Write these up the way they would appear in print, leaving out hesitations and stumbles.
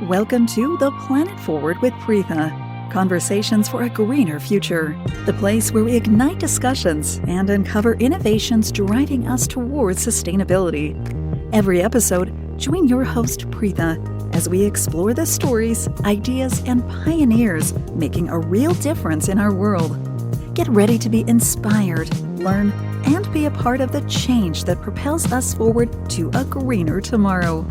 Welcome to The Planet Forward with Preetha, conversations for a greener future, the place where we ignite discussions and uncover innovations driving us towards sustainability. Every episode, join your host Preetha as we explore the stories, ideas, and pioneers making a real difference in our world. Get ready to be inspired, learn, and be a part of the change that propels us forward to a greener tomorrow.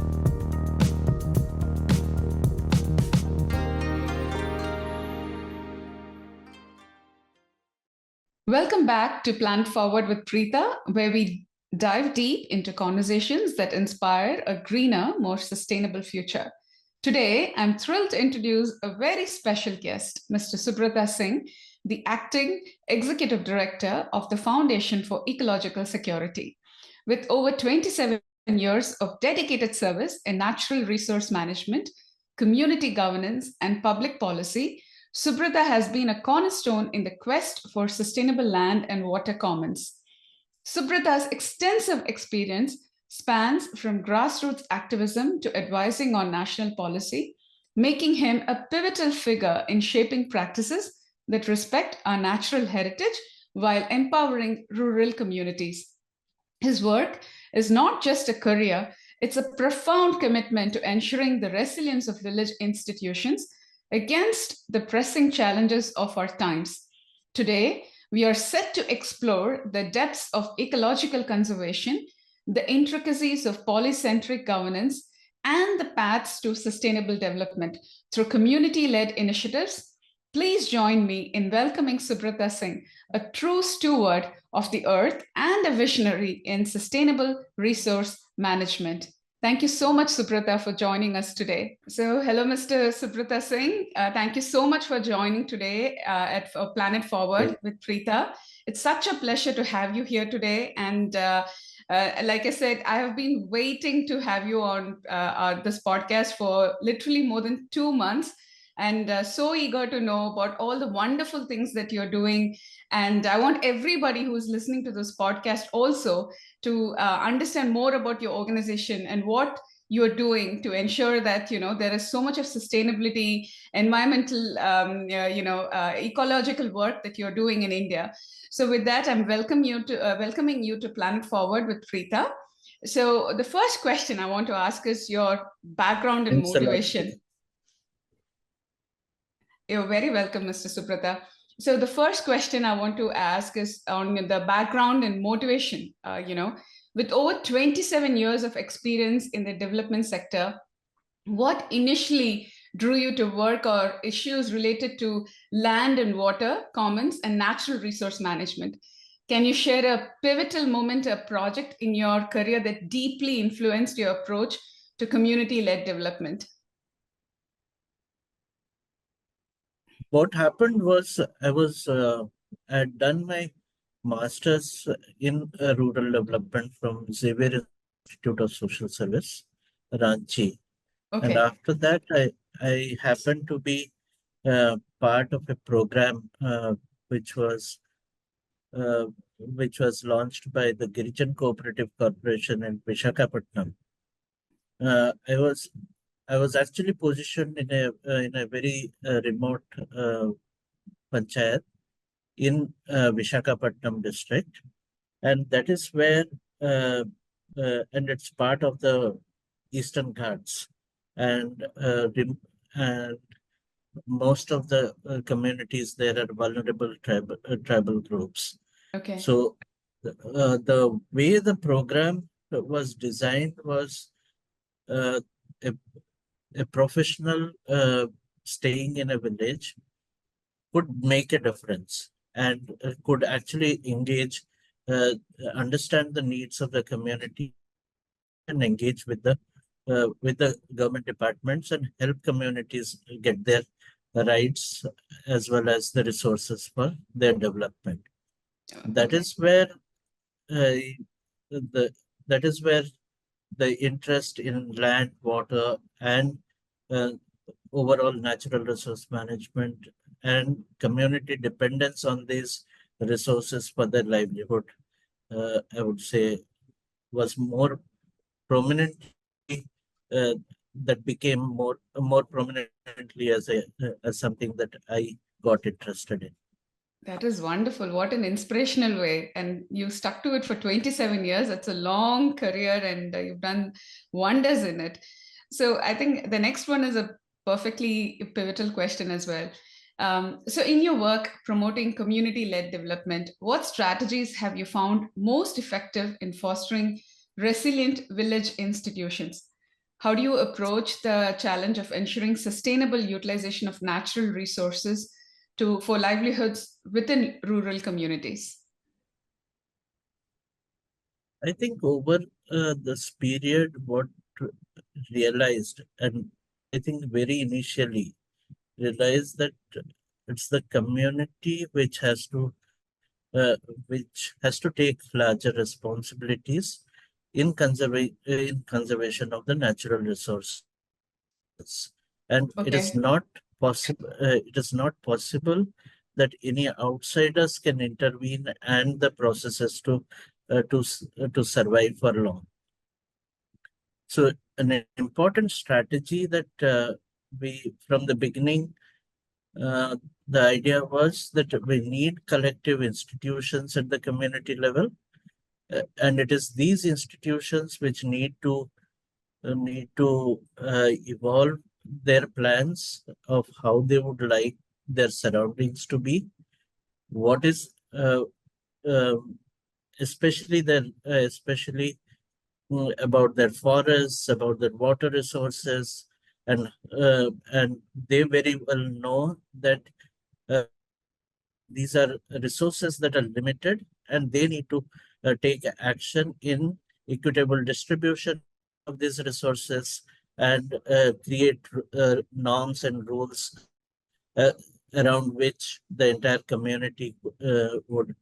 Welcome back to Planet Forward with Preetha, where we dive deep into conversations that inspire a greener, more sustainable future. Today, I'm thrilled to introduce a very special guest, Mr. Subrata Singh, the Acting Executive Director of the Foundation for Ecological Security. With over 27 years of dedicated service in natural resource management, community governance, and public policy, Subrata has been a cornerstone in the quest for sustainable land and water commons. Subrata's extensive experience spans from grassroots activism to advising on national policy, making him a pivotal figure in shaping practices that respect our natural heritage while empowering rural communities. His work is not just a career, it's a profound commitment to ensuring the resilience of village institutions against the pressing challenges of our times. Today, we are set to explore the depths of ecological conservation, the intricacies of polycentric governance, and the paths to sustainable development through community led initiatives. Please join me in welcoming Subrata Singh, a true steward of the earth and a visionary in sustainable resource management. Thank you so much, Subrata, for joining us today. So, hello, Mr. Subrata Singh. Thank you so much for joining today at Planet Forward with Preetha. It's such a pleasure to have you here today. And like I said, I have been waiting to have you on this podcast for literally more than 2 months. And so eager to know about all the wonderful things that you're doing. And I want everybody who's listening to this podcast also to understand more about your organization and what you're doing to ensure that there is so much of sustainability, environmental, ecological work that you're doing in India. So with that, I'm welcoming you to Planet Forward with Preetha. So the first question I want to ask is your background and Thanks a lot. motivation. You're very welcome, Mr. Subrata. So the first question I want to ask is on the background and motivation. With over 27 years of experience in the development sector, what initially drew you to work or issues related to land and water, commons, and natural resource management? Can you share a pivotal moment, a project in your career that deeply influenced your approach to community-led development? What happened was I had done my master's in rural development from Xavier Institute of Social Service, Ranchi. Okay. And after that, I happened to be part of a program which was launched by the Girijan Cooperative Corporation in Visakhapatnam. I was actually positioned in a very remote panchayat in Visakhapatnam district, and that is where and it's part of the Eastern Ghats, and most of the communities there are vulnerable tribal groups. Okay. So the way the program was designed was a professional staying in a village could make a difference and could actually engage, understand the needs of the community and engage with the government departments and help communities get their rights as well as the resources for their development. That is where that is where the interest in land, water, and overall natural resource management and community dependence on these resources for their livelihood, I would say, was more prominently that became more prominently as something that I got interested in. That is wonderful. What an inspirational way. And you stuck to it for 27 years. That's a long career and you've done wonders in it. So I think the next one is a perfectly pivotal question as well. So, in your work promoting community led development, what strategies have you found most effective in fostering resilient village institutions? How do you approach the challenge of ensuring sustainable utilization of natural resources for livelihoods within rural communities? I think over this period, what realized, and I think very initially realized that it's the community which has to take larger responsibilities in conservation of the natural resources, and Okay, it is not possible that any outsiders can intervene and the processes to survive for long. So an important strategy that we from the beginning, uh, the idea was that we need collective institutions at the community level, and it is these institutions which need to evolve their plans of how they would like their surroundings to be. What is uh, especially about their forests, about their water resources, and they very well know that uh, these are resources that are limited, and they need to take action in equitable distribution of these resources and create norms and rules uh, around which the entire community would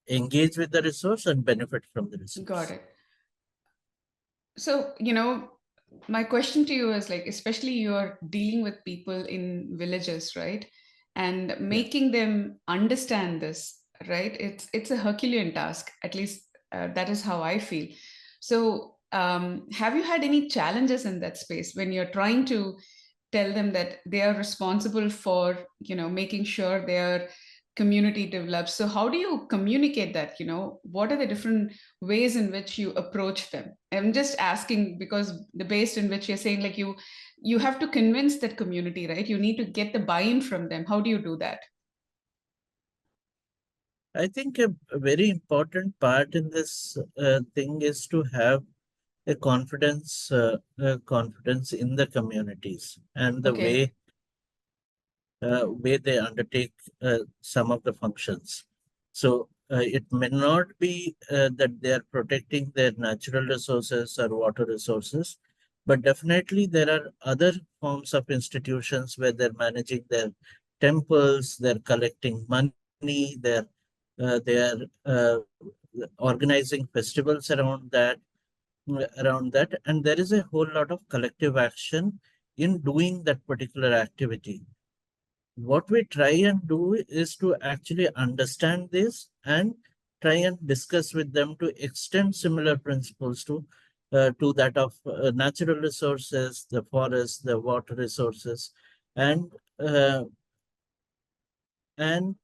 engage with the resource and benefit from the got resource. it. So, my question to you is like, especially you're dealing with people in villages, right? And Yeah. making them understand this, right? It's a Herculean task. At least that is how I feel. So, have you had any challenges in that space when you're trying to tell them that they are responsible for, making sure their community develops? So how do you communicate that? What are the different ways in which you approach them? I'm just asking because the base in which you're saying like you have to convince that community, right? You need to get the buy-in from them. How do you do that? I think a very important part in this thing is to have confidence in the communities and the Okay, way they undertake some of the functions. So it may not be that they are protecting their natural resources or water resources, but definitely there are other forms of institutions where they're managing their temples, they're collecting money, they're organizing festivals around that, and there is a whole lot of collective action in doing that particular activity. What we try and do is to actually understand this and try and discuss with them to extend similar principles to that of natural resources, the forest, the water resources, and uh, and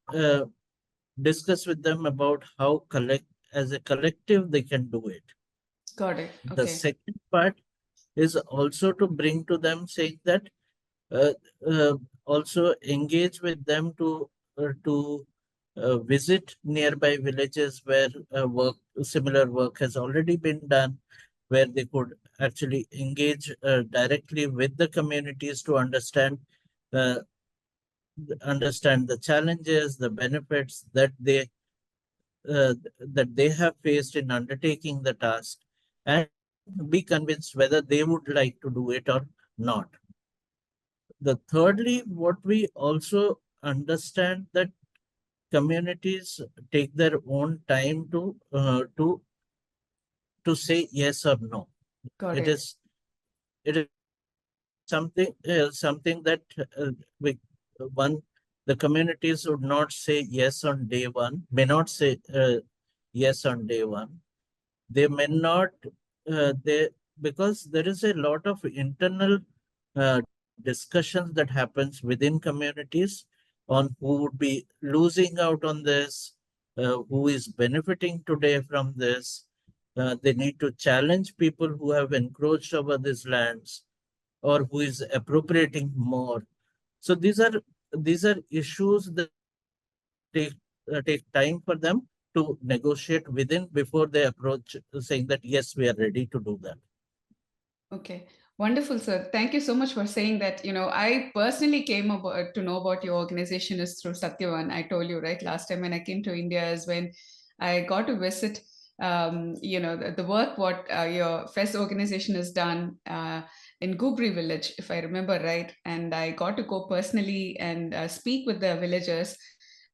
discuss with them about how collect as a collective they can do it. got it. The Okay, second part is also to bring to them saying that uh, uh, also engage with them to visit nearby villages where similar work has already been done, where they could actually engage directly with the communities to uh, understand the challenges, the benefits that they have faced in undertaking the task, and be convinced whether they would like to do it or not. The thirdly, what we also understand that communities take their own time to say yes or no. got It it. is it is something that we one the communities would not say yes on day one, may not say yes on day one. They may not they because there is a lot of internal discussions that happens within communities on who would be losing out on this, who is benefiting today from this. They need to challenge people who have encroached over these lands or who is appropriating more. So these are issues that take time for them to negotiate within before they approach saying that yes, we are ready to do that. Okay, wonderful, sir. Thank you so much for saying that. I personally came about to know about your organization is through Satyavan. I told you, right, last time when I came to India is when I got to visit, the work what your FES organization has done in Gubri village, if I remember right. And I got to go personally and speak with the villagers,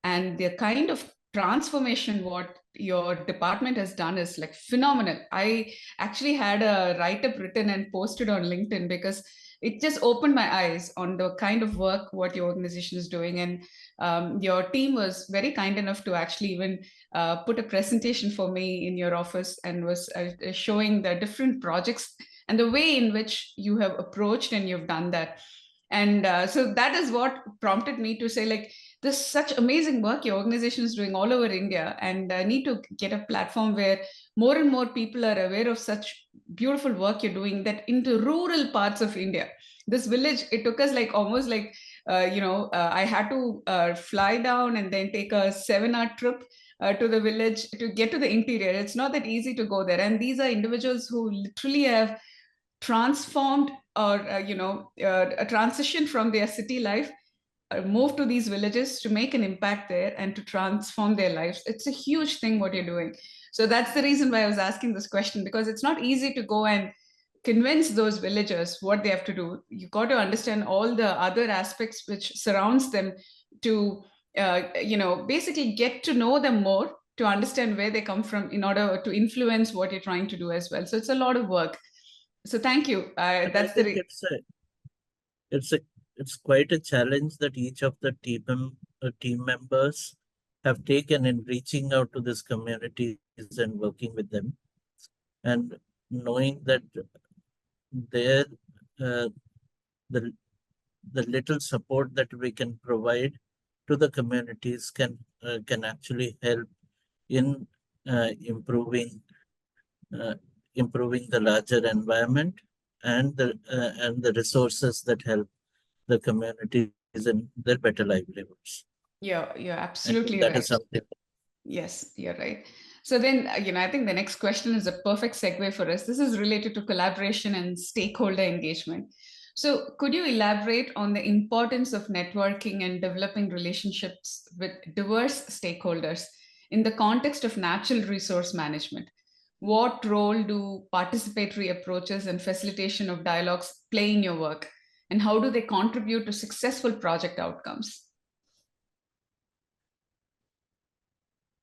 and the kind of transformation what your department has done is like phenomenal. I actually had a write-up written and posted on LinkedIn because it just opened my eyes on the kind of work what your organization is doing. And your team was very kind enough to actually even put a presentation for me in your office and was showing the different projects and the way in which you have approached and you've done that. And so that is what prompted me to say, like, there's such amazing work your organization is doing all over India, and I need to get a platform where more and more people are aware of such beautiful work you're doing that into rural parts of India. This village, it took us like almost like, I had to fly down and then take a 7-hour trip to the village to get to the interior. It's not that easy to go there. And these are individuals who literally have transformed or, a transition from their city life, move to these villages to make an impact there and to transform their lives. It's a huge thing what you're doing. So that's the reason why I was asking this question, because it's not easy to go and convince those villagers what they have to do. You got to understand all the other aspects which surrounds them to basically get to know them more, to understand where they come from in order to influence what you're trying to do as well. So it's a lot of work. So thank you. And I That's the think it's a it's quite a challenge that each of the team members have taken in reaching out to these communities and working with them, and knowing that their uh, the the little support that we can provide to the communities can actually help in uh, improving the larger environment and the resources that help the communities in their better livelihoods. you're I think absolutely that is right. something. Yes, you're right. So then, I think the next question is a perfect segue for us. This is related to collaboration and stakeholder engagement. So, could you elaborate on the importance of networking and developing relationships with diverse stakeholders in the context of natural resource management? What role do participatory approaches and facilitation of dialogues play in your work? And how do they contribute to successful project outcomes?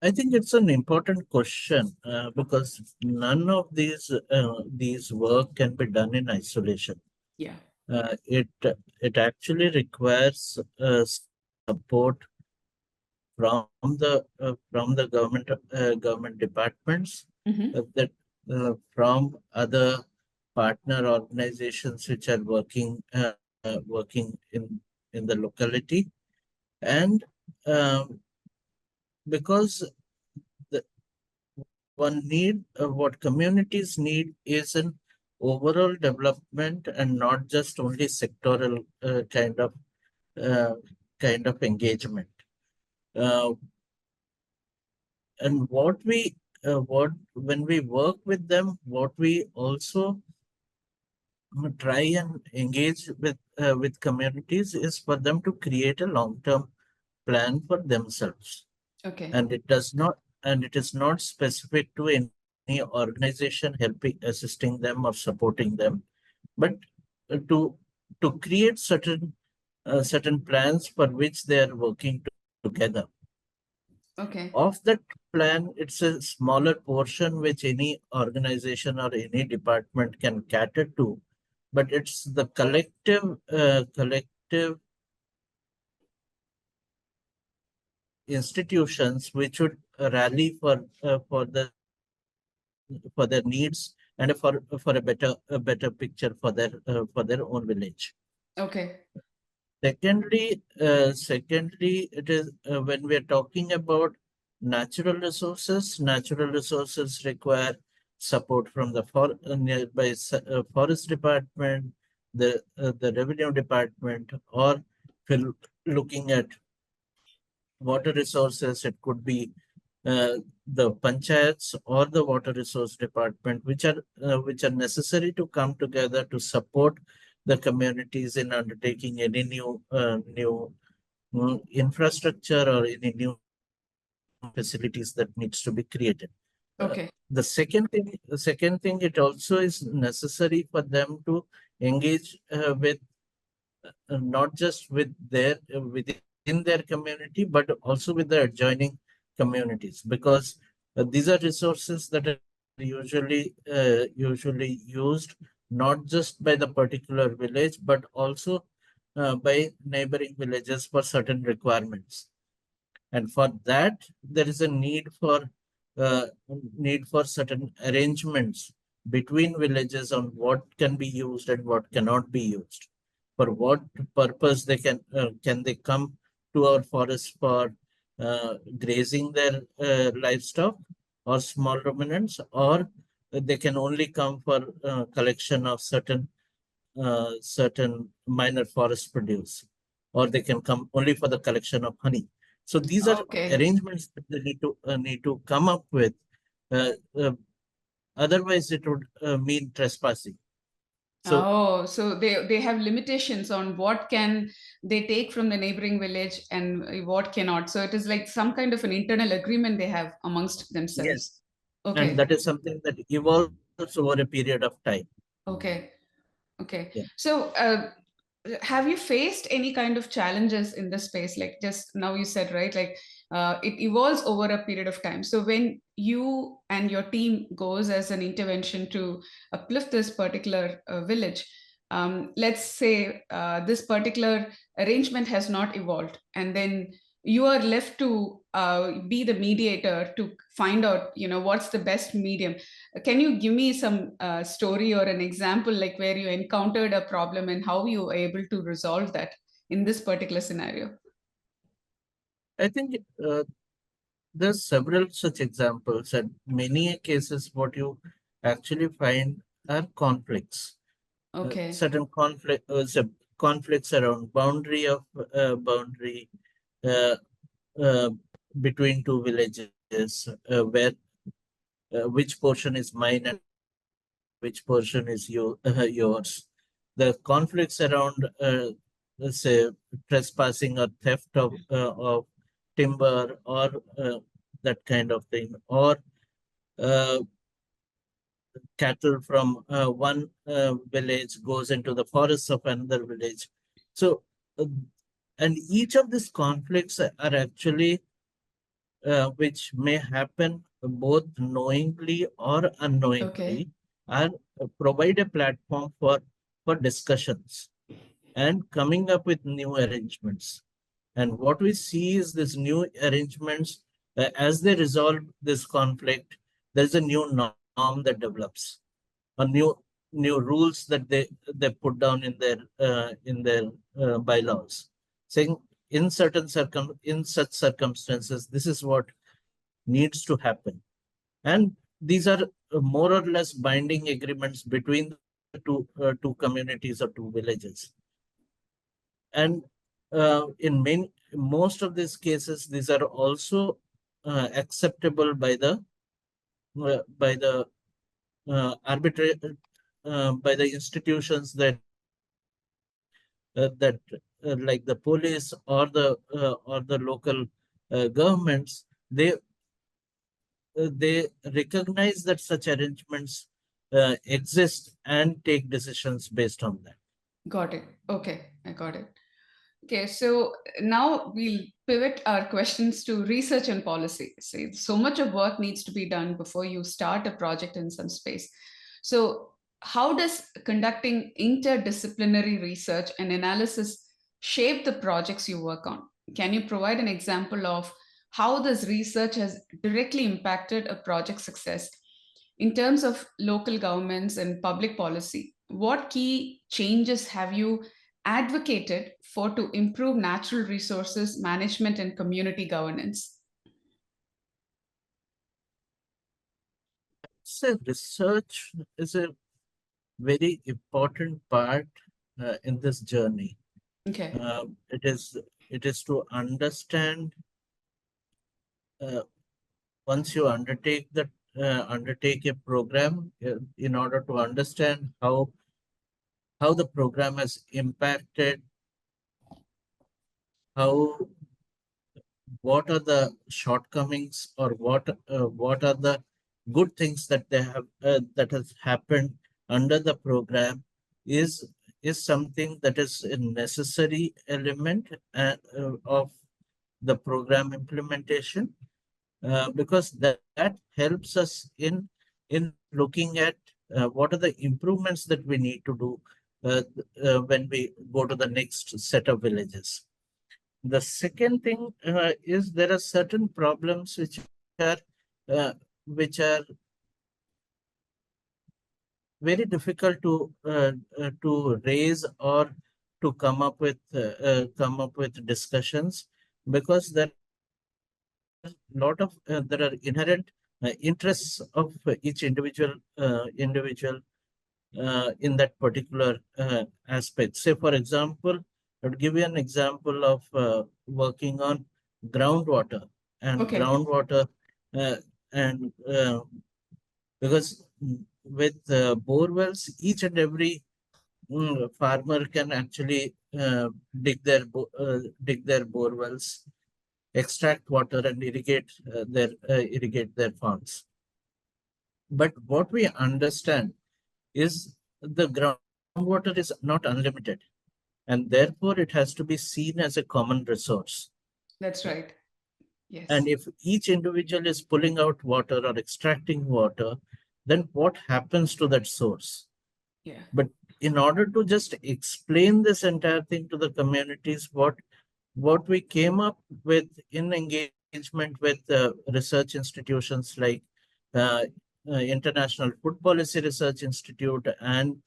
I think it's an important question because none of these work can be done in isolation. Yeah. It actually requires support from the government departments, Hmm. that from other partner organizations which are working in the locality, and um, because the what communities need is an overall development and not just only sectoral uh, kind of engagement. Uh, and what when we work with them, what we also try and engage with communities is for them to create a long-term plan for themselves, Okay. and it is not specific to any organization helping assisting them or supporting them, but to create certain plans for which they are working together. Okay. Of that plan, it's a smaller portion which any organization or any department can cater to, but it's the collective institutions which would rally for their needs and for a better picture for their own village. Okay. Secondly, it is when we are talking about natural resources require support from the nearby forest department, the revenue department, or if you're looking at water resources, it could be the panchayats or the water resource department, which are necessary to come together to support the communities in undertaking any new infrastructure or any new facilities that needs to be created. Okay. The second thing, it also is necessary for them to engage with not just with within their community, but also with the adjoining communities, because these are resources that are usually used not just by the particular village, but also by neighboring villages for certain requirements. And for that, there is a uh, need for certain arrangements between villages on what can be used and what cannot be used. For what purpose can they come to our forest for grazing their livestock or small ruminants, or they can only come for collection of certain minor forest produce, or they can come only for the collection of honey. So these are Okay. arrangements that they need to come up with. Uh, uh, Otherwise, it would mean trespassing. So Oh, so they have limitations on what can they take from the neighboring village and what cannot. So it is like some kind of an internal agreement they have amongst themselves. yes, and Okay. that is something that evolves over a period of time. Okay. Okay. Yeah. So, have you faced any kind of challenges in this space? Like just now you said, right? Like it evolves over a period of time. So when you and your team goes as an intervention to uplift this particular village, let's say this particular arrangement has not evolved, and then you are left to be the mediator to find out, what's the best medium. Can you give me some story or an example, like where you encountered a problem and how you were able to resolve that in this particular scenario? I think there's several such examples, and many cases what you actually find are conflicts. Okay. Conflicts around boundary uh, uh, between two villages, where which portion is mine and which portion is yours. The conflicts around, let's say, trespassing or theft of timber, or that kind of thing, or uh, cattle from one village goes into the forests of another village. So, and each of these conflicts are actually which may happen both knowingly or Okay. unknowingly, and provide a platform for discussions and coming up with new arrangements. And what we see is these new arrangements, as they resolve this conflict, there's a new norm that develops, or new rules that they put down in their bylaws, saying in such circumstances, this is what needs to happen. And these are more or less binding agreements between the two communities or two villages. And in most of these cases, these are also acceptable by the institutions that like the police or the local governments. They recognize that such arrangements exist and take decisions based on that. Got it. Okay. I got it. Okay, so now we'll pivot our questions to research and policy. See, so much of work needs to be done before you start a project in some space. So, how does conducting interdisciplinary research and analysis shape the projects you work on? Can you provide an example of how this research has directly impacted a project success in terms of local governments and public policy, what key changes have you advocated for to improve natural resources management and community governance? So research is a very important part in this journey. Okay. It is to understand, once you undertake a program, in order to understand how the program has impacted, how what are the shortcomings, or what are the good things that that has happened under the program, is something that is a necessary element of the program implementation, because that helps us in looking at what are the improvements that we need to do when we go to the next set of villages. The second thing is there are certain problems are uh, which are very difficult to raise or to come up with discussions, because there are inherent interests of each individual in that particular aspect. Say, for example, I would give you an example of working on groundwater and Okay. groundwater, uh, and because with bore wells, each and every farmer can actually dig their bore wells, extract water, and irrigate their farms. But what we understand is the groundwater is not unlimited, and therefore it has to be seen as a common resource. That's right. Yes. And if each individual is pulling out water or extracting water, then what happens to that source? Yeah. But in order to just explain this entire thing to the communities, what we came up with in engagement with research institutions like uh, International Food Policy Research Institute and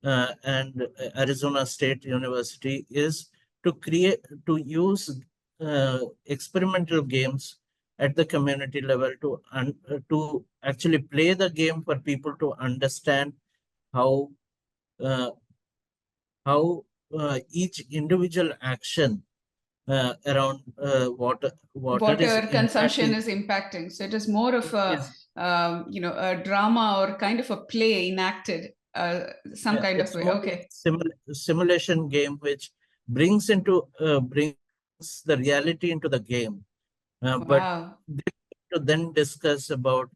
Arizona State University is to use experimental games at the community level to actually play the game for people to understand how uh, each individual action around water is Water consumption impacting is impacting. So it is more of a, is a drama or kind of a play enacted, some kind of it's way. more like Okay. simulation game which brings the reality into the game. But Wow. they need to then discuss about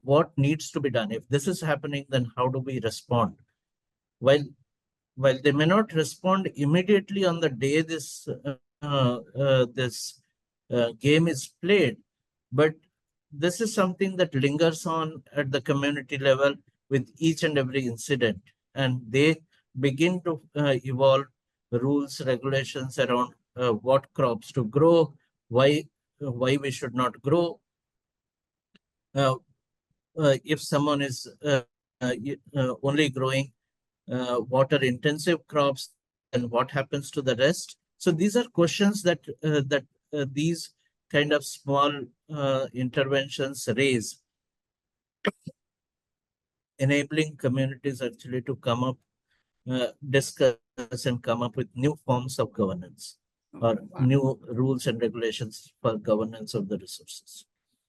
what needs to be done. If this is happening, then how do we respond? While they may not respond immediately on the day this game is played, but this is something that lingers on at the community level with each and every incident, and they begin to evolve rules, regulations around what crops to grow, why we should not grow. Uh, if someone is only growing water intensive crops, then what happens to the rest? So these are questions that these kind of small interventions raise, enabling communities actually to come up, discuss and come up with new forms of governance or Wow. new rules and regulations for governance of the resources.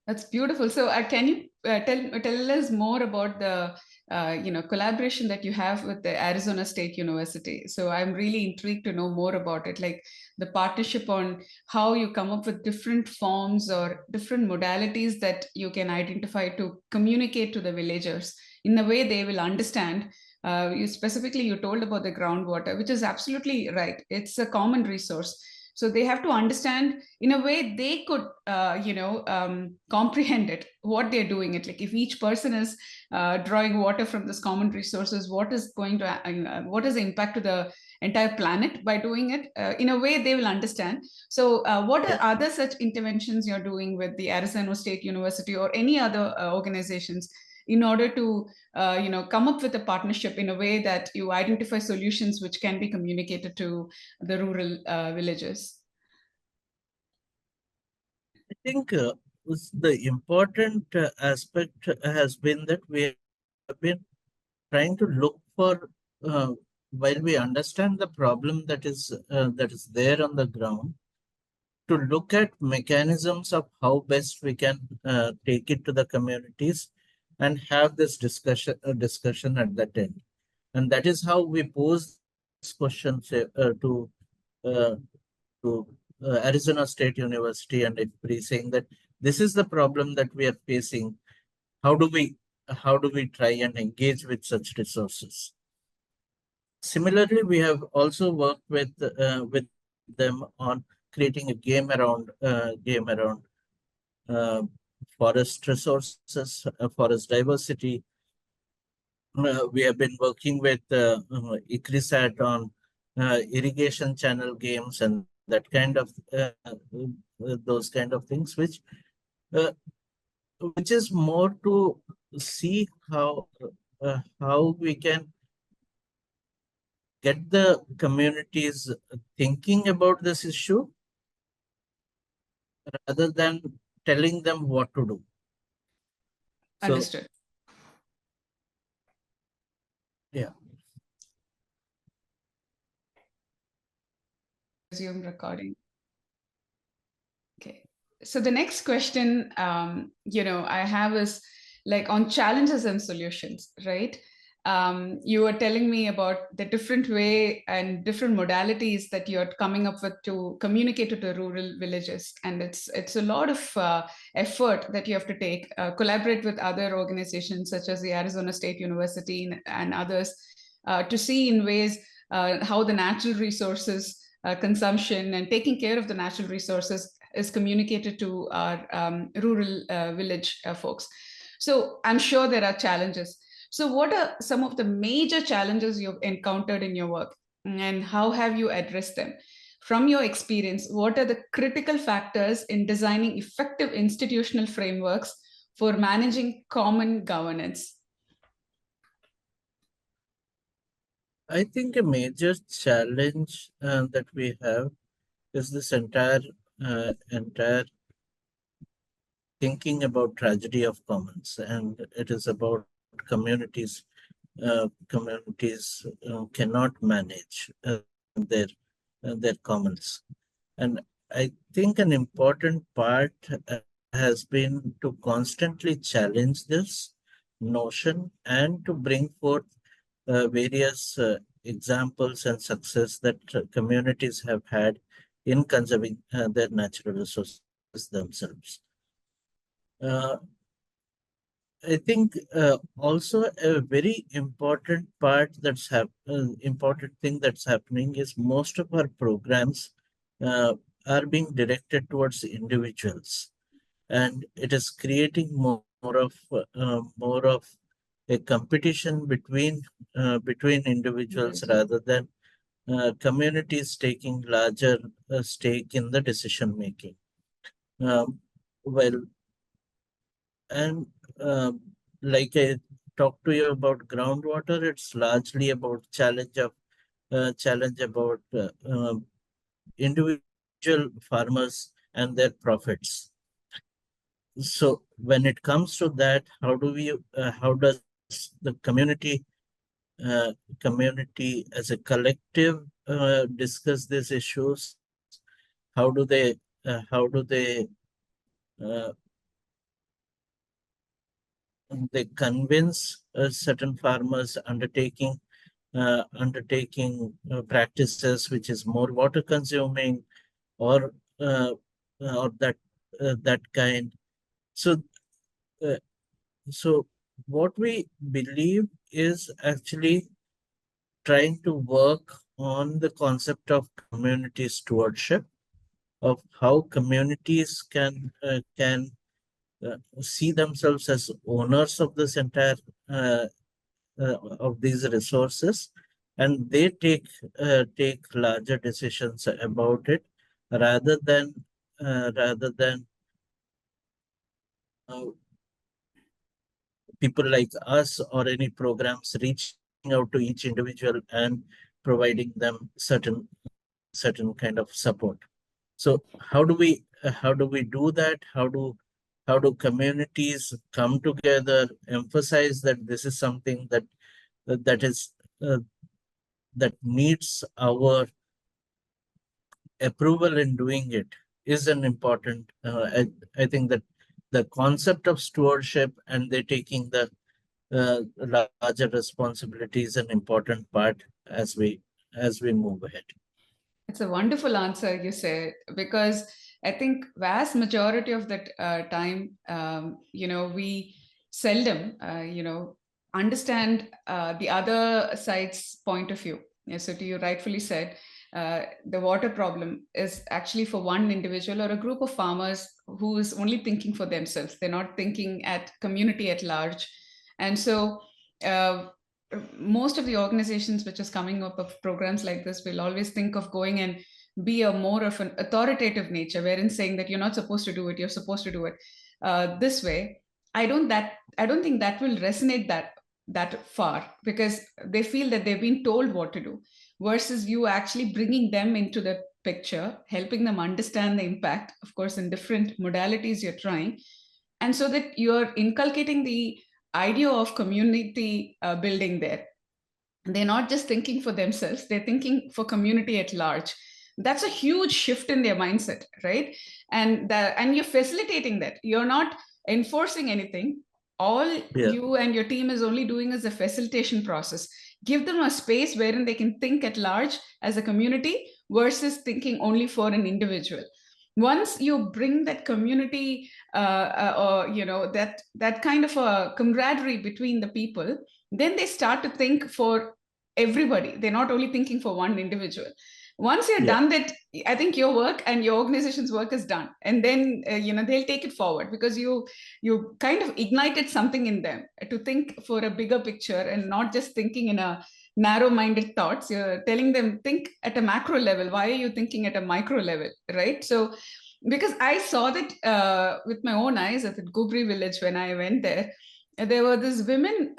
That's beautiful. So, can you tell us more about the collaboration that you have with the Arizona State University? So, I'm really intrigued to know more about it, like the partnership on how you come up with different forms or different modalities that you can identify to communicate to the villagers in a way they will understand. You told about the groundwater, which is absolutely right. It's a common resource, so they have to understand in a way they could comprehend it, what they're doing it, like if each person is drawing water from this common resources, what is going to what is the impact to the entire planet by doing it in a way they will understand. So what are other such interventions you're doing with the Arizona State University or any other organizations in order to come up with a partnership in a way that you identify solutions which can be communicated to the rural villages? I think the important aspect has been that we have been trying to look for, while we understand the problem that is there on the ground, to look at mechanisms of how best we can take it to the communities and have this discussion at that end. And that is how we pose this question uh, to Arizona State University and IFPRI, saying that this is the problem that we are facing. How do we try and engage with such resources? Similarly, we have also worked with them on creating a game around uh, forest resources, forest diversity. We have been working with ICRISAT on irrigation channel games and that kind of those kind of things, uh, which is more to see how we can get the communities thinking about this issue rather than telling them what to do. So, Understood. yeah. Resume recording. Okay. So the next question, I have is like on challenges and solutions, right? You were telling me about the different way and different modalities that you're coming up with to communicate to the rural villages, and it's a lot of effort that you have to take, collaborate with other organizations such as the Arizona State University and others to see in ways how the natural resources consumption and taking care of the natural resources is communicated to our rural village folks. So I'm sure there are challenges. So what are some of the major challenges you've encountered in your work, and how have you addressed them? From your experience, what are the critical factors in designing effective institutional frameworks for managing common governance? I think a major challenge that we have is this entire thinking about tragedy of commons, and it is about communities. Communities cannot manage their commons, and I think an important part has been to constantly challenge this notion and to bring forth various examples and success that communities have had in conserving their natural resources themselves. I think also a very important important thing that's happening is most of our programs uh, are being directed towards individuals, and it is creating more of a competition between individuals rather than communities taking larger stake in the decision making. Um, well, and like I talked to you about groundwater, it's largely about challenge about individual farmers and their profits. So when it comes to that, how does the community as a collective discuss these issues? How do uh, they convince certain farmers undertaking practices which is more water consuming or uh, that kind. So uh, so what we believe is actually trying to work on the concept of community stewardship, of how communities can see themselves as owners of this entire of these resources, and they take larger decisions about it, rather than uh, people like us or any programs reaching out to each individual and providing them certain kind of support. So how do we do that? How do communities come together, emphasize that this is something that is uh, that needs our approval in doing it is an important. I think that the concept of stewardship and they taking the larger responsibility is an important part as we move ahead. It's a wonderful answer you said, because I think vast majority of that time, we seldom, understand the other side's point of view. Yeah, so to you rightfully said, the water problem is actually for one individual or a group of farmers who is only thinking for themselves. They're not thinking at community at large. And so uh, most of the organizations which is coming up of programs like this will always think of going and be a more of an authoritative nature, wherein saying that you're not supposed to do it, you're supposed to do it this way. I don't think that will resonate that far, because they feel that they've been told what to do, versus you actually bringing them into the picture, helping them understand the impact, of course in different modalities you're trying, and so that you're inculcating the idea of community building there. They're not just thinking for themselves, they're thinking for community at large. That's a huge shift in their mindset, right? And you're facilitating that. You're not enforcing anything. All Yeah, you and your team is only doing is a facilitation process. Give them a space wherein they can think at large as a community versus thinking only for an individual. Once you bring that community or that kind of a camaraderie between the people, then they start to think for everybody. They're not only thinking for one individual. Once you're yeah, done that, I think your work and your organization's work is done, and then they'll take it forward, because you kind of ignited something in them to think for a bigger picture and not just thinking in a narrow-minded thoughts. You're telling them, think at a macro level. Why are you thinking at a micro level, right? So because I saw that with my own eyes at the Gubri village when I went there. There were these women.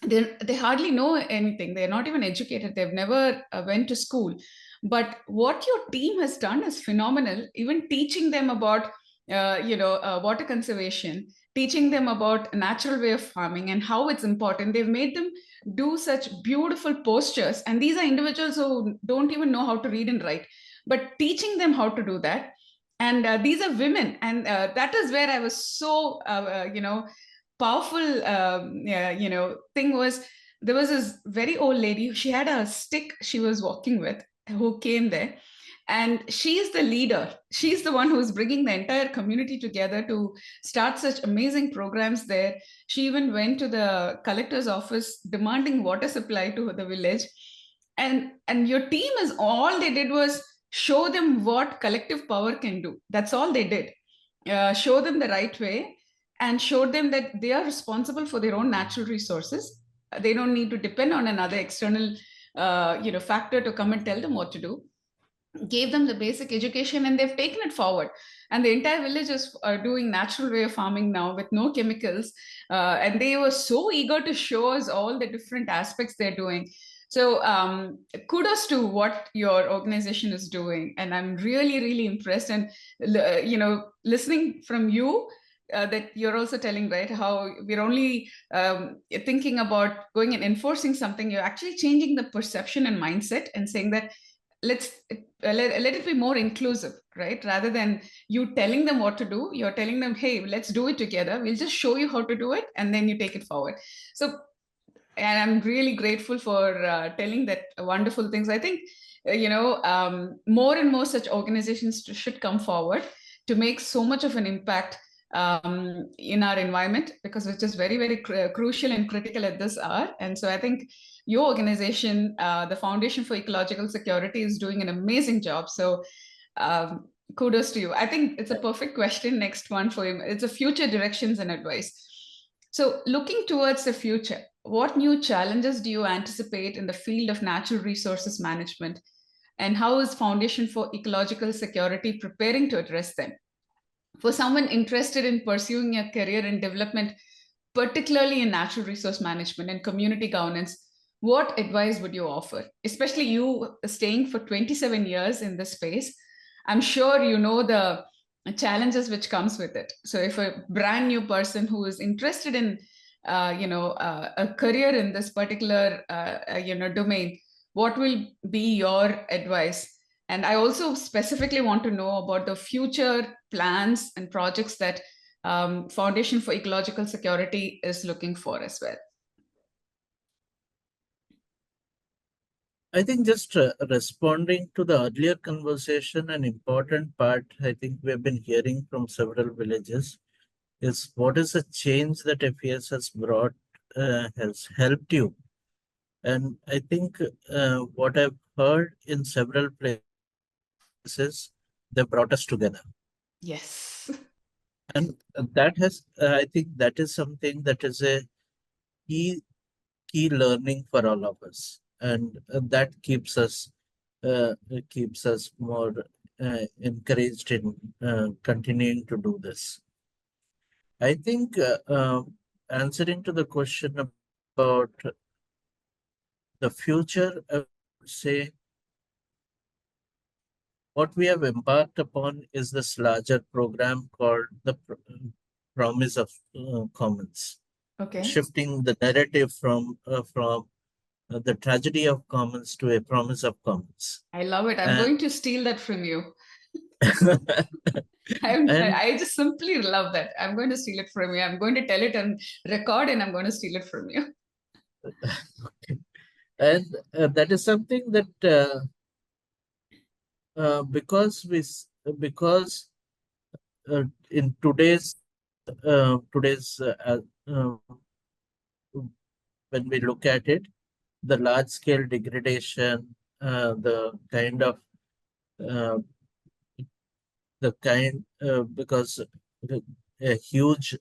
They hardly know anything. They're not even educated. They've never went to school. But what your team has done is phenomenal. Even teaching them about water conservation, teaching them about a natural way of farming and how it's important. They've made them do such beautiful postures, and these are individuals who don't even know how to read and write, but teaching them how to do that. And these are women, and that is where I was so powerful thing was, there was this very old lady. She had a stick she was walking with, who came there, and she's the leader. She's the one who's bringing the entire community together to start such amazing programs there. She even went to the collector's office demanding water supply to the village. And your team is, all they did was show them what collective power can do. That's all they did. Show them the right way, and showed them that they are responsible for their own natural resources. They don't need to depend on another external factor to come and tell them what to do. Gave them the basic education, and they've taken it forward. And the entire village is doing natural way of farming now with no chemicals. And they were so eager to show us all the different aspects they're doing. So kudos to what your organization is doing. And I'm really, really impressed. And, listening from you, that you're also telling, right, how we're only thinking about going and enforcing something. You're actually changing the perception and mindset and saying that let it be more inclusive, right? Rather than you telling them what to do, you're telling them, hey, let's do it together. We'll just show you how to do it, and then you take it forward. So, and I'm really grateful for telling that wonderful things. I think more and more such organizations should come forward to make so much of an impact in our environment, because which is very, very crucial and critical at this hour. And so I think your organization, the Foundation for Ecological Security, is doing an amazing job. So kudos to you. I think it's a perfect question. Next one for you. It's a future directions and advice. So looking towards the future, what new challenges do you anticipate in the field of natural resources management? And how is Foundation for Ecological Security preparing to address them? For someone interested in pursuing a career in development, particularly in natural resource management and community governance, what advice would you offer? Especially you staying for 27 years in this space, I'm sure you know the challenges which comes with it. So if a brand new person who is interested in a career in this particular domain, what will be your advice? And I also specifically want to know about the future plans and projects that Foundation for Ecological Security is looking for as well. I think just responding to the earlier conversation, an important part I think we've been hearing from several villages is what is the change that FES has brought, has helped you. And I think what I've heard in several places, they brought us together. Yes. And that has, I think that is something that is a key learning for all of us. And that keeps us more encouraged in continuing to do this. I think answering to the question about the future, I would say what we have embarked upon is this larger program called the Promise of Commons. Okay. Shifting the narrative from the tragedy of commons to a promise of commons. I love it. I'm going to steal that from you. And I just simply love that. I'm going to steal it from you. I'm going to tell it and record, and I'm going to steal it from you. and that is something that because in today's when we look at it, the large scale degradation, the kind of because a huge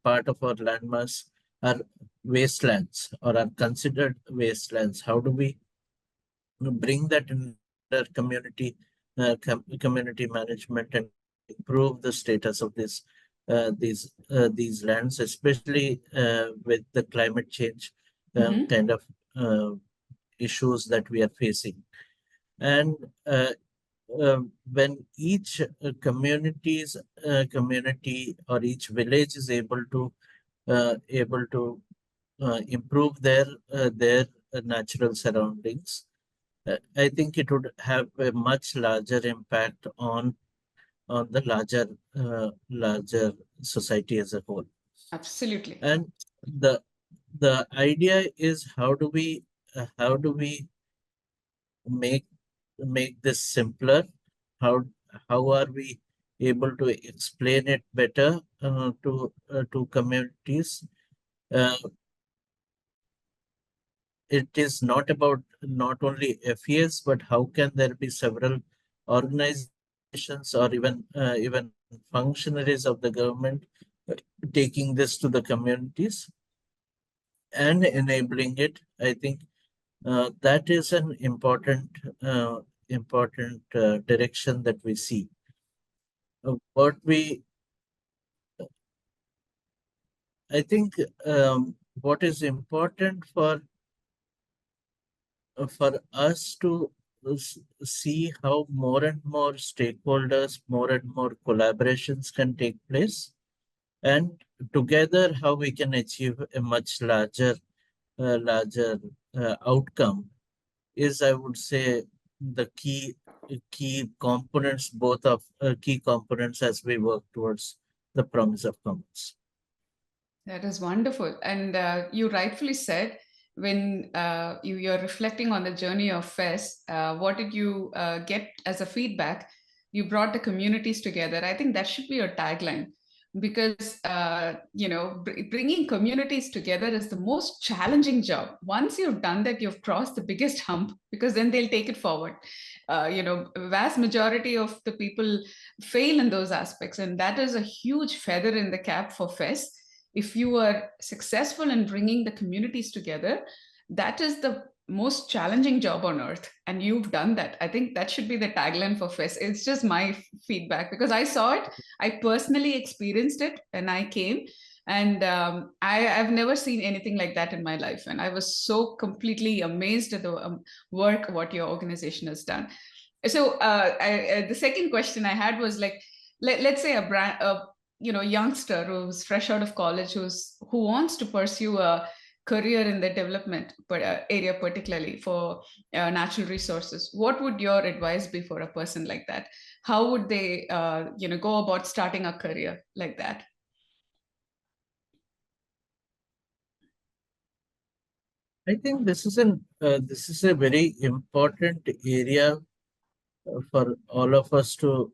part of our landmass are wastelands or are considered wastelands. How do we bring that in the community management and improve the status of these lands, especially with the climate change kind of issues that we are facing? And when each community or each village is able to improve their natural surroundings, I think it would have a much larger impact on the larger society as a whole. Absolutely. And the idea is how do we make this simpler? How are we able to explain it better to communities? It is not about not only FES, but how can there be several organizations or even functionaries of the government taking this to the communities and enabling it? I think that is an important direction that we see. I think what is important for us to see how more and more stakeholders, more and more collaborations can take place, and together how we can achieve a much larger outcome is, I would say, the key components, both of key components as we work towards the promise of commons. That is wonderful. And you rightfully said, when you're reflecting on the journey of FES, what did you get as a feedback? You brought the communities together. I think that should be your tagline, because bringing communities together is the most challenging job. Once you've done that, you've crossed the biggest hump, because then they'll take it forward. Vast majority of the people fail in those aspects, and that is a huge feather in the cap for FES. if you are successful in bringing the communities together, that is the most challenging job on earth, and you've done that. I think that should be the tagline for FES. It's just my feedback, because I saw it, I personally experienced it, and I came, and I've never seen anything like that in my life, and I was so completely amazed at the work what your organization has done. So the second question I had was like, let's say a youngster who's fresh out of college, who wants to pursue a career in the development area, particularly for natural resources. What would your advice be for a person like that? How would they go about starting a career like that? I think this is a very important area for all of us uh,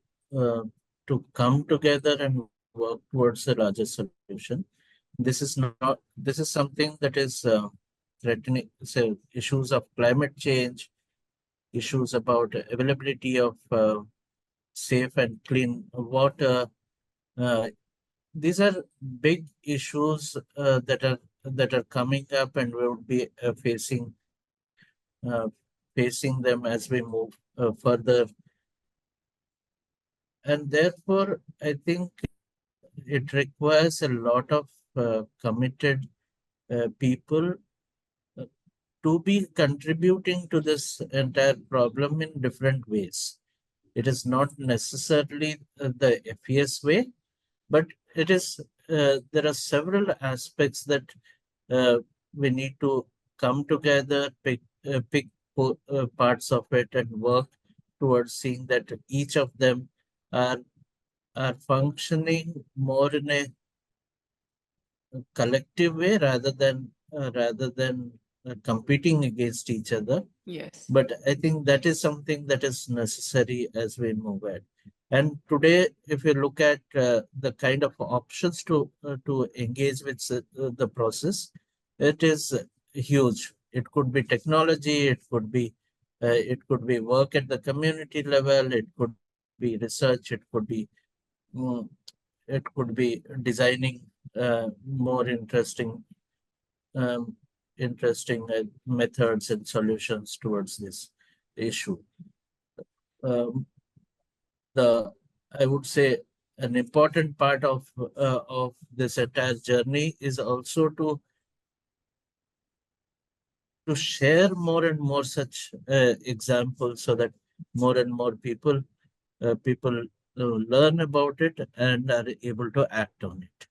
to come together and work towards a larger solution. This is something that is threatening, say, issues of climate change, issues about availability of safe and clean water. Uh, these are big issues that are coming up, and we would be uh, facing them as we move further. And therefore, I think it requires a lot of committed people uh, to be contributing to this entire problem in different ways. It is not necessarily the FES way, but it is there are several aspects that uh, we need to come together, pick parts of it, and work towards seeing that each of them are are functioning more in a collective way rather than competing against each other. Yes. But I think that is something that is necessary as we move ahead. And today, if you look at the kind of options to engage with the process, it is huge. It could be technology, it could be work at the community level, it could be research, mm, it could be designing more um, interesting methods and solutions towards this issue. Um, the I would say an important part of this entire journey is also to share more and more such examples, so that more and more people learn about it and are able to act on it.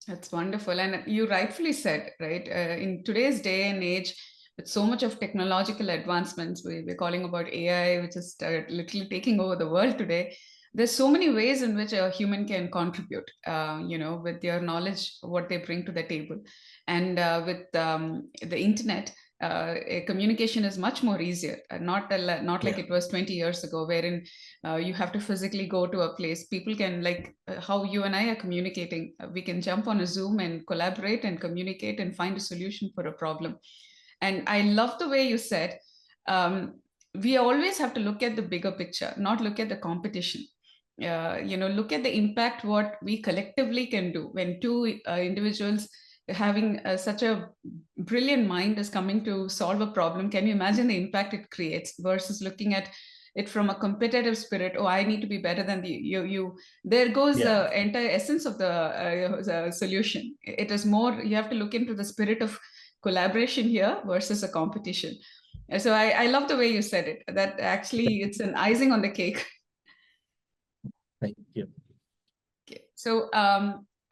That's wonderful. And you rightfully said, right? In today's day and age, with so much of technological advancements, we're calling about AI, which is literally taking over the world today. There's so many ways in which a human can contribute, with their knowledge, what they bring to the table. And with the internet, communication is much more easier, not like Yeah. it was 20 years ago, wherein you have to physically go to a place. People can, like how you and I are communicating, we can jump on a Zoom and collaborate and communicate and find a solution for a problem. And I love the way you said, we always have to look at the bigger picture, not look at the competition. Look at the impact what we collectively can do when two individuals having such a brilliant mind is coming to solve a problem. Can you imagine the impact it creates versus looking at it from a competitive spirit? Oh, I need to be better than you. There goes Yeah. the entire essence of the solution. It is more, you have to look into the spirit of collaboration here versus a competition. So I love the way you said it, that actually it's an icing on the cake. Thank you. Okay. So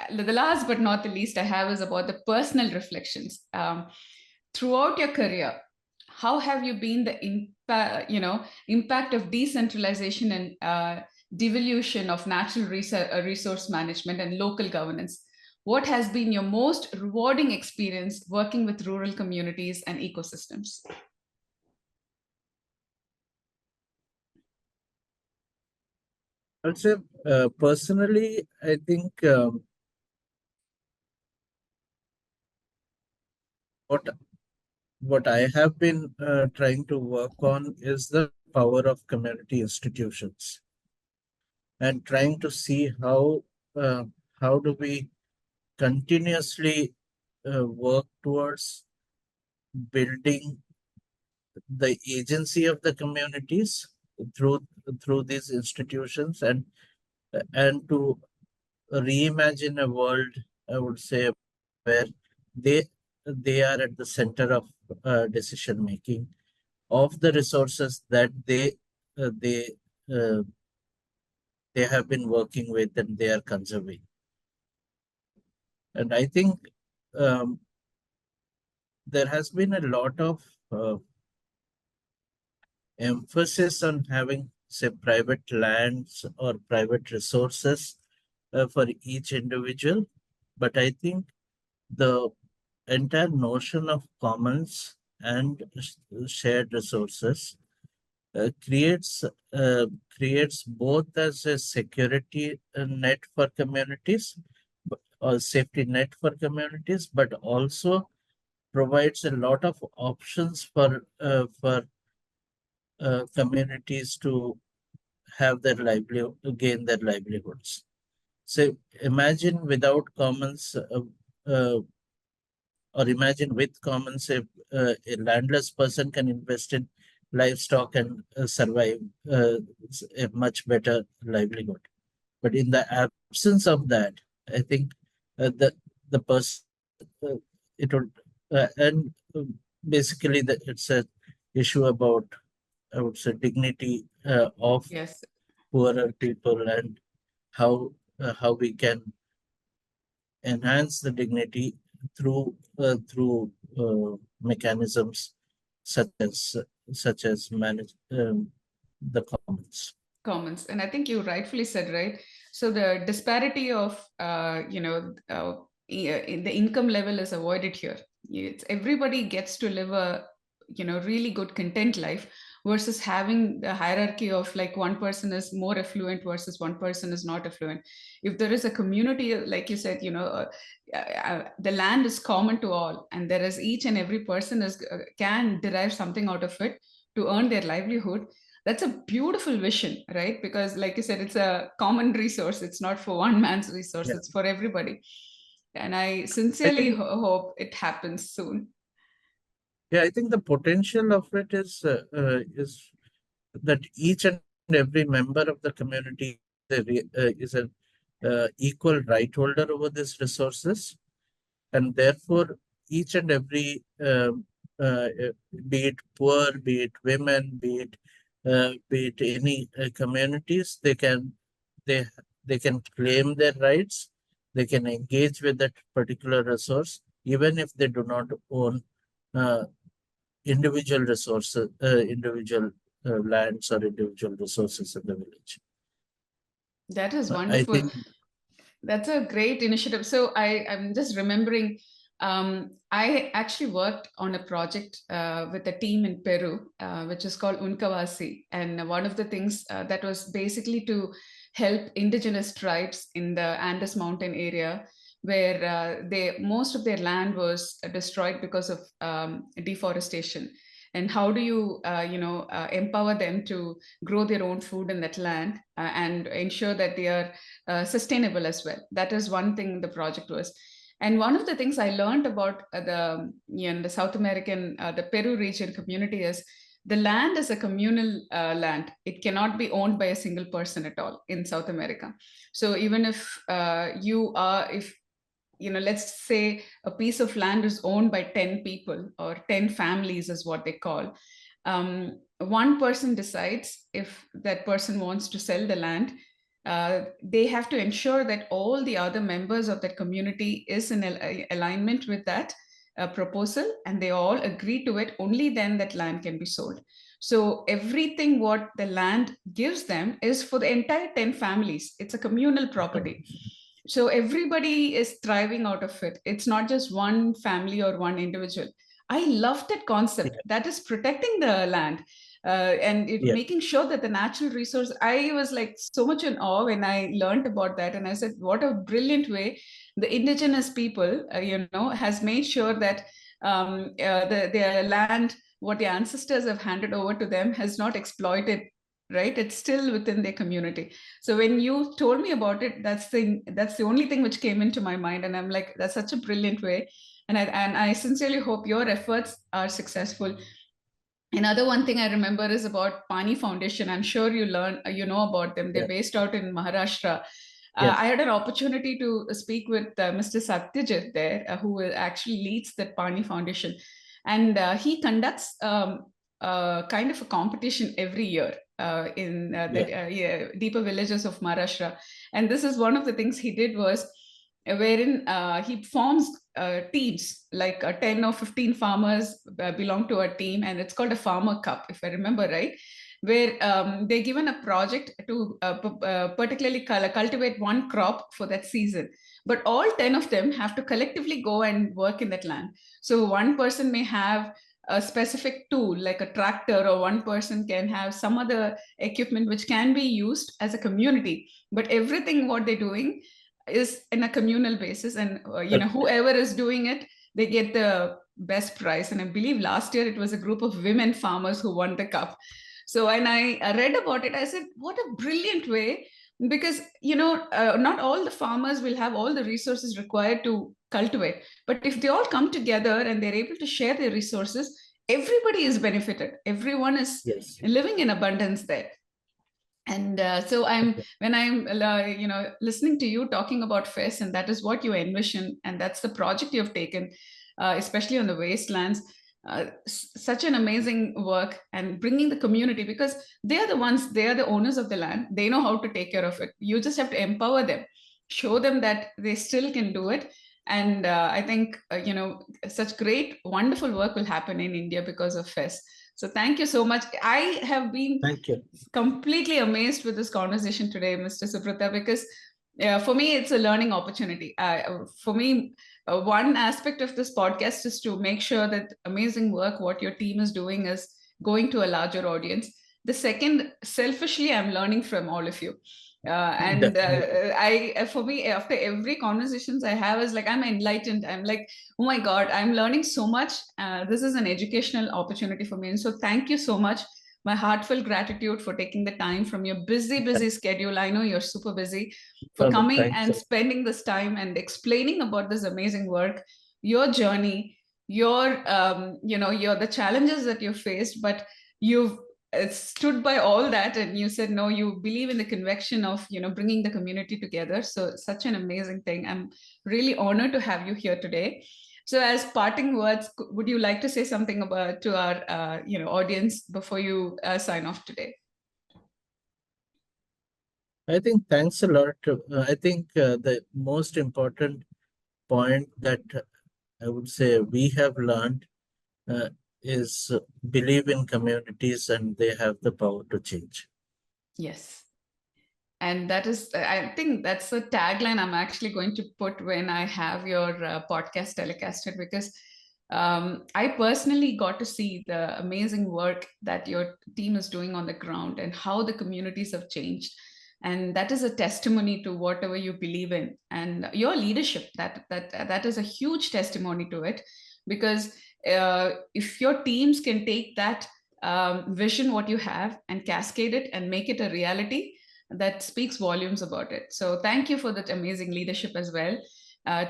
the last but not the least I have is about the personal reflections. Throughout your career, how have you been the impact of decentralization and devolution of natural resource management and local governance? What has been your most rewarding experience working with rural communities and ecosystems? Also, personally, I think what what I have been trying to work on is the power of community institutions, and trying to see uh, how do we continuously work towards building the agency of the communities through these institutions, and to reimagine a world, I would say, where they they are at the center of decision making of the resources that uh, they uh, they have been working with and they are conserving. And I think um, there has been a lot of uh, emphasis on having, say, private lands or private resources for each individual. But I think the entire notion of commons and shared resources creates creates both as a security net for communities, or safety net for communities, but also provides a lot of options for communities to have their livelihood, gain their livelihoods. So imagine without commons, uh, or imagine with commons, if a landless person can invest in livestock and survive a much better livelihood. But in the absence of that, I think the person uh, it would and basically it's a issue about, I would say, dignity of Yes. poorer people, and how we can enhance the dignity through mechanisms such as manage the commons. Commons, and I think you rightfully said, right? So the disparity of in the income level is avoided here. It's everybody gets to live a really good content life, versus having the hierarchy of like one person is more affluent versus one person is not affluent. If there is a community, like you said, the land is common to all, and there is each and every person is can derive something out of it to earn their livelihood. That's a beautiful vision, right? Because like you said, it's a common resource. It's not for one man's resource, Yeah, it's for everybody. And I I sincerely think hope it happens soon. I think the potential of it is that each and every member of the community is an equal right holder over these resources, and therefore each and every be it poor, be it women, be it any communities, they they can claim their rights, they can engage with that particular resource, even if they do not own uh, individual resources, individual lands or individual resources in the village. That is I wonderful. think, That's a great initiative. So I'm just remembering, I actually worked on a project with a team in Peru, which is called Uncavasi. And one of the things that was basically to help indigenous tribes in the Andes Mountain area, where most of their land was destroyed because of deforestation. And how do you, empower them to grow their own food in that land and ensure that they are sustainable as well. That is one thing the project was. And one of the things I learned about the South American, the Peru region community is the land is a communal land. It cannot be owned by a single person at all in South America. So even if if let's say a piece of land is owned by 10 people or 10 families is what they call, one person decides if that person wants to sell the land. They have to ensure that all the other members of that community is in alignment with that proposal, and they all agree to it. Only then that land can be sold. So everything what the land gives them is for the entire 10 families. It's a communal property, so everybody is thriving out of it. It's not just one family or one individual. I love that concept. yeah, That is protecting the land, and yeah, making sure that the natural resource. I was like so much in awe when I learned about that, and I said, "What a brilliant way the indigenous people, has made sure that their land, what their ancestors have handed over to them, has not exploited." right? It's still within their community. So when you told me about it, that's the only thing which came into my mind, and I'm like, that's such a brilliant way. And I sincerely hope your efforts are successful. Another one thing I remember is about Pani Foundation. I'm sure you know about them. They're Yeah. based out in Maharashtra. Yes. I had an opportunity to speak with Mr. Satyajit there, who actually leads the Pani Foundation. And he conducts kind of a competition every year in the deeper villages of Maharashtra. And this is one of the things he did was wherein he forms teams, like 10 or 15 farmers belong to a team, and it's called a farmer cup, if I remember right, where they're given a project to particularly cultivate one crop for that season. But all 10 of them have to collectively go and work in that land. So one person may have a specific tool like a tractor, or one person can have some other equipment which can be used as a community. But everything what they're doing is in a communal basis, and whoever is doing it, they get the best prize. And I believe last year it was a group of women farmers who won the cup. So when I read about it, I said, what a brilliant way, because not all the farmers will have all the resources required to cultivate, but if they all come together and they're able to share their resources, everybody is benefited, everyone is Yes. living in abundance there. And so when I'm listening to you talking about FES, and that is what you envision, and that's the project you've taken, especially on the wastelands, such an amazing work, and bringing the community, because they are the owners of the land, they know how to take care of it. You just have to empower them, show them that they still can do it. And I think such great wonderful work will happen in India because of FES. So thank you so much. I have been Thank you. completely amazed with this conversation today, Mr. Subrata, because for me, it's a learning opportunity. For me, one aspect of this podcast is to make sure that amazing work, what your team is doing, is going to a larger audience. The second, selfishly, I'm learning from all of you. For me, after every conversations I have, is like, I'm enlightened. I'm like, oh my God, I'm learning so much. This is an educational opportunity for me. And so thank you so much. My heartfelt gratitude for taking the time from your busy schedule. I know you're super busy, for coming and spending this time and explaining about this amazing work, your journey, your the challenges that you faced, but you've stood by all that, and you said no, you believe in the conviction of bringing the community together. So such an amazing thing. I'm really honored to have you here today. So as parting words, would you like to say something about to our audience before you sign off today? I think thanks a lot. I think the most important point that I would say we have learned is believe in communities, and they have the power to change. Yes. And that is, I think that's a tagline I'm actually going to put when I have your podcast telecasted, because I personally got to see the amazing work that your team is doing on the ground, and how the communities have changed. And that is a testimony to whatever you believe in, and your leadership. That is a huge testimony to it, because if your teams can take that vision, what you have, and cascade it and make it a reality, that speaks volumes about it. So thank you for that amazing leadership as well,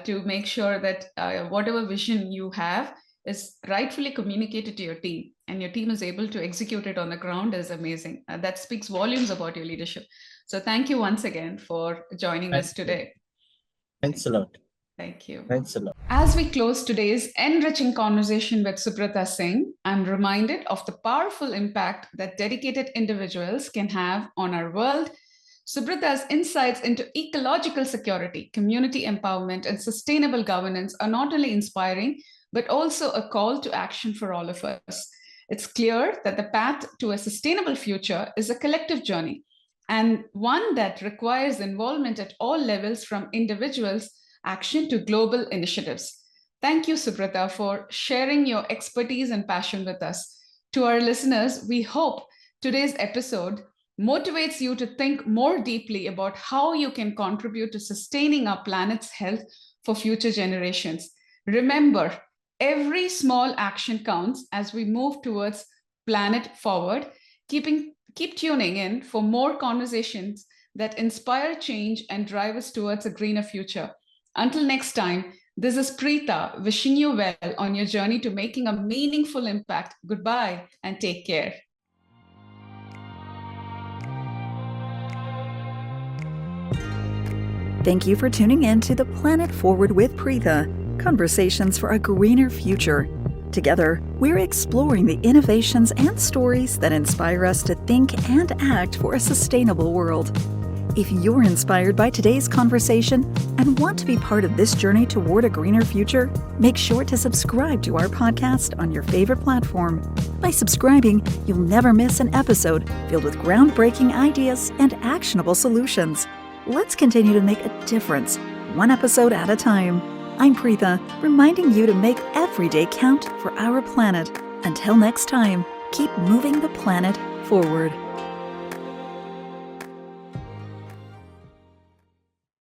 to make sure that whatever vision you have is rightfully communicated to your team, and your team is able to execute it on the ground, is amazing. That speaks volumes about your leadership. So thank you once again for joining us today. Thanks a lot. Thank you. Thanks a lot. As we close today's enriching conversation with Subrata Singh, I'm reminded of the powerful impact that dedicated individuals can have on our world. Subrata's insights into ecological security, community empowerment, and sustainable governance are not only inspiring, but also a call to action for all of us. It's clear that the path to a sustainable future is a collective journey, and one that requires involvement at all levels, from individuals' action to global initiatives. Thank you, Subrata, for sharing your expertise and passion with us. To our listeners, we hope today's episode motivates you to think more deeply about how you can contribute to sustaining our planet's health for future generations. Remember, every small action counts as we move towards planet forward, keeping Keep tuning in for more conversations that inspire change and drive us towards a greener future. Until next time, this is Preetha wishing you well on your journey to making a meaningful impact. Goodbye and take care. Thank you for tuning in to The Planet Forward with Preetha, Conversations for a Greener Future. Together, we're exploring the innovations and stories that inspire us to think and act for a sustainable world. If you're inspired by today's conversation and want to be part of this journey toward a greener future, make sure to subscribe to our podcast on your favorite platform. By subscribing, you'll never miss an episode filled with groundbreaking ideas and actionable solutions. Let's continue to make a difference, one episode at a time. I'm Preetha, reminding you to make every day count for our planet. Until next time, keep moving the planet forward.